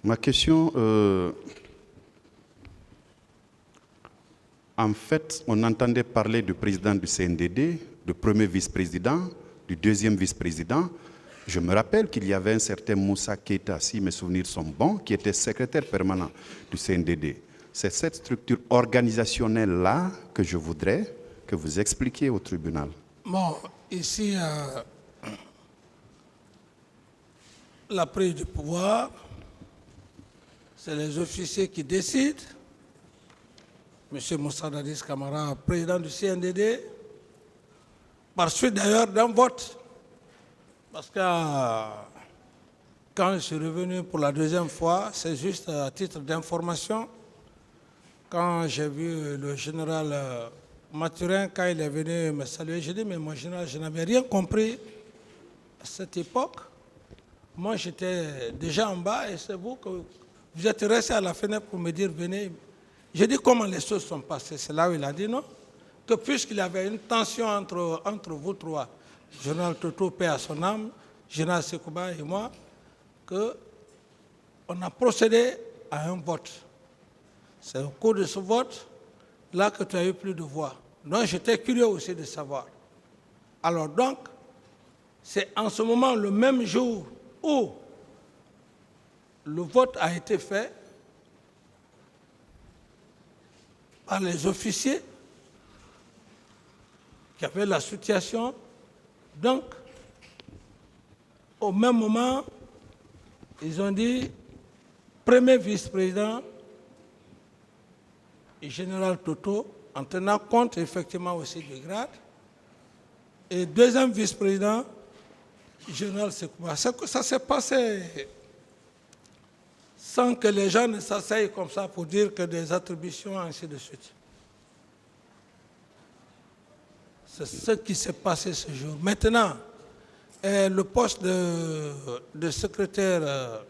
Ma question, en fait, on entendait parler du président du CNDD, du premier vice-président, du deuxième vice-président. Je me rappelle qu'il y avait un certain Moussa Keita, si mes souvenirs sont bons, qui était secrétaire permanent du CNDD. C'est cette structure organisationnelle-là que je voudrais que vous expliquiez au tribunal. Bon, ici, la prise du pouvoir, c'est les officiers qui décident. M. Moussa Dadis Camara, président du CNDD, par suite d'ailleurs d'un vote. Parce que quand je suis revenu pour la deuxième fois, c'est juste à titre d'information, quand j'ai vu le général Mathurin, quand il est venu me saluer, j'ai dit, mais moi, général, je n'avais rien compris à cette époque. Moi, j'étais déjà en bas et c'est vous que vous êtes resté à la fenêtre pour me dire, venez. J'ai dit comment les choses sont passées. C'est là où il a dit non. Que puisqu'il y avait une tension entre vous trois, général Toto, paix à son âme, général Sekouba et moi, qu'on a procédé à un vote. C'est au cours de ce vote, là que tu as eu plus de voix. Donc j'étais curieux aussi de savoir. Alors donc, c'est en ce moment, le même jour où le vote a été fait par les officiers qui avaient la situation. Donc, au même moment, ils ont dit, premier vice-président et général Toto, en tenant compte effectivement aussi du grade, et deuxième vice-président, général Sekouba. Ça s'est passé sans que les gens ne s'asseyent comme ça pour dire que des attributions, ainsi de suite. C'est ce qui s'est passé ce jour. Maintenant, le poste de secrétaire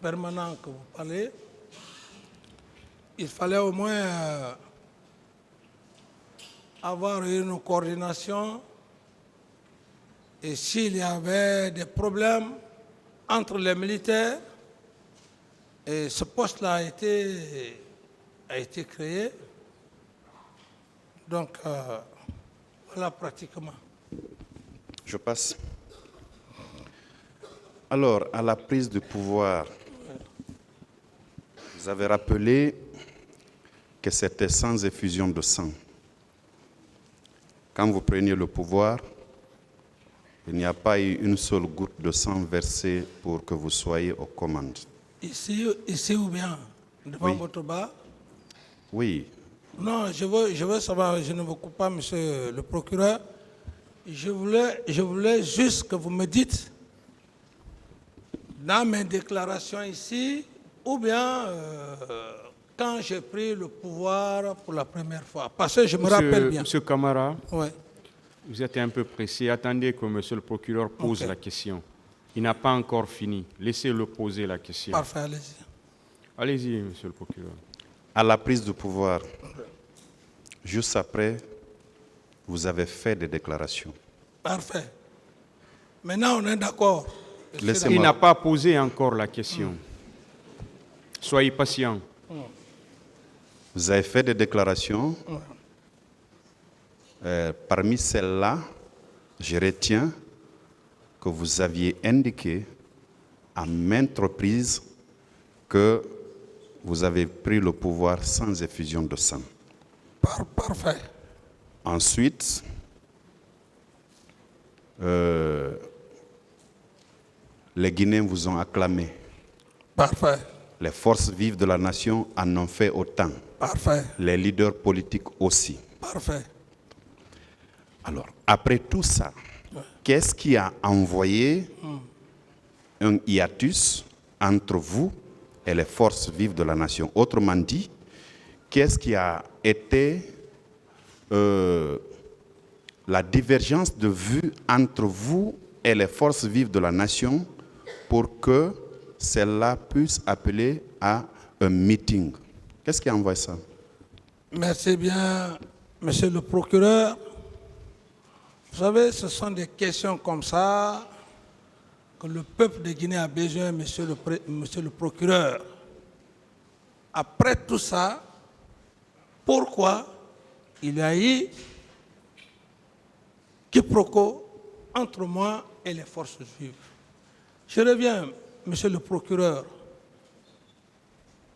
permanent que vous parlez, il fallait au moins avoir une coordination et s'il y avait des problèmes entre les militaires, et ce poste-là a été créé. Donc, voilà pratiquement. Je passe. Alors, à la prise de pouvoir, vous avez rappelé que c'était sans effusion de sang. Quand vous preniez le pouvoir, il n'y a pas eu une seule goutte de sang versée pour que vous soyez aux commandes. Ici ou bien devant votre bar? Oui. Non, je veux savoir, je ne vous coupe pas, monsieur le procureur. Je voulais juste que vous me dites, dans mes déclarations ici, ou bien quand j'ai pris le pouvoir pour la première fois. Parce que je me rappelle bien. Monsieur Camara, ouais. Vous êtes un peu pressé. Attendez que monsieur le procureur pose la question. Il n'a pas encore fini. Laissez-le poser la question. Parfait, allez-y. Allez-y, monsieur le procureur. À la prise de pouvoir, juste après, vous avez fait des déclarations. Parfait. Maintenant, on est d'accord. Il n'a pas posé encore la question. Soyez patient. Vous avez fait des déclarations. Parmi celles-là, je retiens que vous aviez indiqué à maintes reprises que vous avez pris le pouvoir sans effusion de sang. Parfait. Ensuite, les Guinéens vous ont acclamé. Parfait. Les forces vives de la nation en ont fait autant. Parfait. Les leaders politiques aussi. Parfait. Alors, après tout ça, qu'est-ce qui a envoyé un hiatus entre vous et les forces vives de la nation? Autrement dit, qu'est-ce qui a été la divergence de vue entre vous et les forces vives de la nation pour que celle-là puisse appeler à un meeting? Qu'est-ce qui a envoyé ça? Merci bien, monsieur le procureur. Vous savez, ce sont des questions comme ça que le peuple de Guinée a besoin, monsieur le procureur. Après tout ça, pourquoi il y a eu quiproquo entre moi et les forces vives? Je reviens, monsieur le procureur.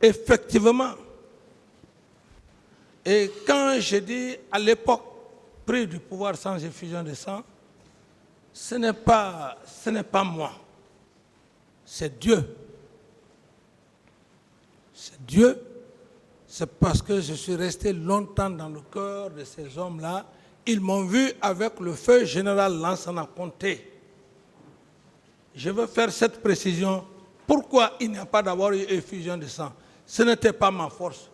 Effectivement, et quand je dis à l'époque, pris du pouvoir sans effusion de sang, ce n'est pas moi, c'est Dieu. C'est Dieu, c'est parce que je suis resté longtemps dans le cœur de ces hommes-là. Ils m'ont vu avec le feu général Lansana Conté. Je veux faire cette précision. Pourquoi il n'y a pas d'abord eu effusion de sang? Ce n'était pas ma force,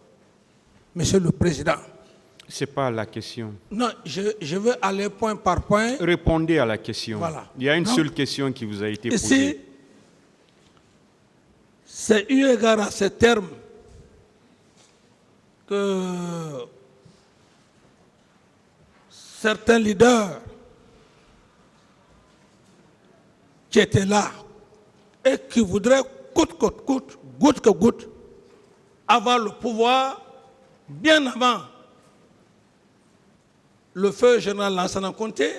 Monsieur le Président. Ce n'est pas la question. Non, je veux aller point par point. Répondez à la question. Voilà. Il y a une Donc, seule question qui vous a été ici, posée. c'est eu égard à ces termes que certains leaders qui étaient là et qui voudraient coûte que coûte, avoir le pouvoir bien avant le feu général Lansana Conté,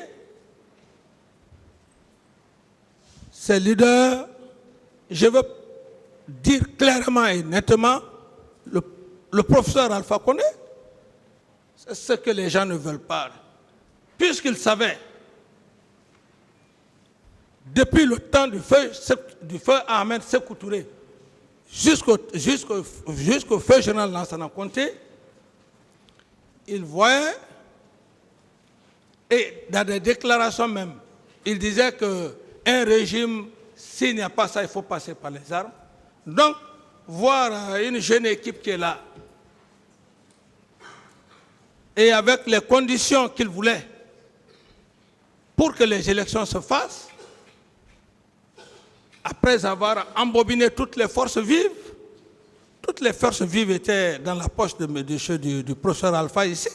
ces leaders, je veux dire clairement et nettement, le professeur Alpha Condé, c'est ce que les gens ne veulent pas. Puisqu'ils savaient, depuis le temps du feu Ahmed Sékou Touré, jusqu'au feu général Lansana Conté, ils voyaient, et dans des déclarations même, ils disaient qu'un régime, s'il n'y a pas ça, il faut passer par les armes. Donc, voir une jeune équipe qui est là, et avec les conditions qu'ils voulaient pour que les élections se fassent, après avoir embobiné toutes les forces vives étaient dans la poche du professeur Alpha ici.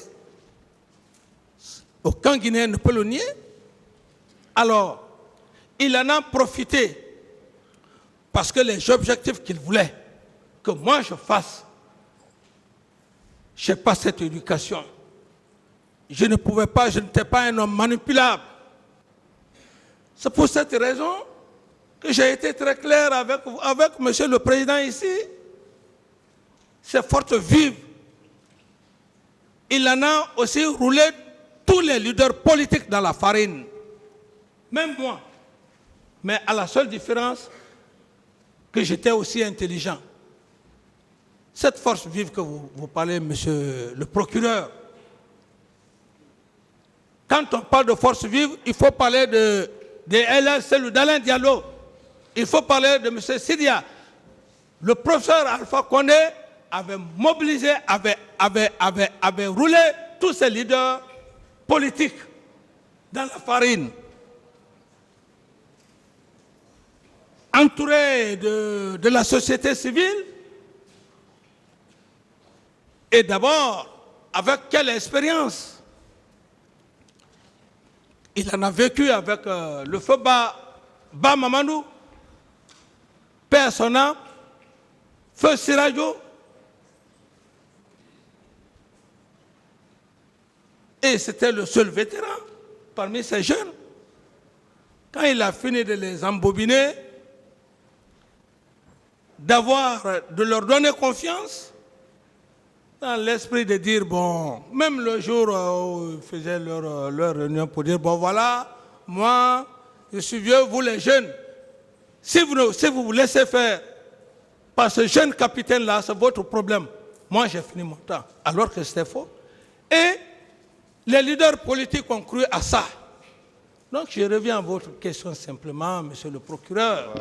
Aucun Guinéen ne peut le nier. Alors, il en a profité parce que les objectifs qu'il voulait que moi je fasse, je n'ai pas cette éducation. Je ne pouvais pas, je n'étais pas un homme manipulable. C'est pour cette raison que j'ai été très clair avec monsieur le Président ici. Ces forces vives, il en a aussi roulé tous les leaders politiques dans la farine. Même moi. Mais à la seule différence que j'étais aussi intelligent. Cette force vive que vous parlez, monsieur le procureur, quand on parle de force vive, il faut parler de LL, d'Alain Diallo. Il faut parler de M. Sidia. Le professeur Alpha Condé avait mobilisé, avait roulé tous ces leaders politiques dans la farine. Entouré de la société civile. Et d'abord, avec quelle expérience? Il en a vécu avec le feu Ba Mamadou, Père son âme, feu Sirajo. Et c'était le seul vétéran parmi ces jeunes. Quand il a fini de les embobiner, de leur donner confiance, dans l'esprit de dire, bon, même le jour où ils faisaient leur réunion pour dire, bon voilà, moi, je suis vieux, vous les jeunes, si vous vous laissez faire par ce jeune capitaine-là, c'est votre problème. Moi, j'ai fini mon temps, alors que c'était faux. Et les leaders politiques ont cru à ça. Donc, je reviens à votre question simplement, monsieur le procureur.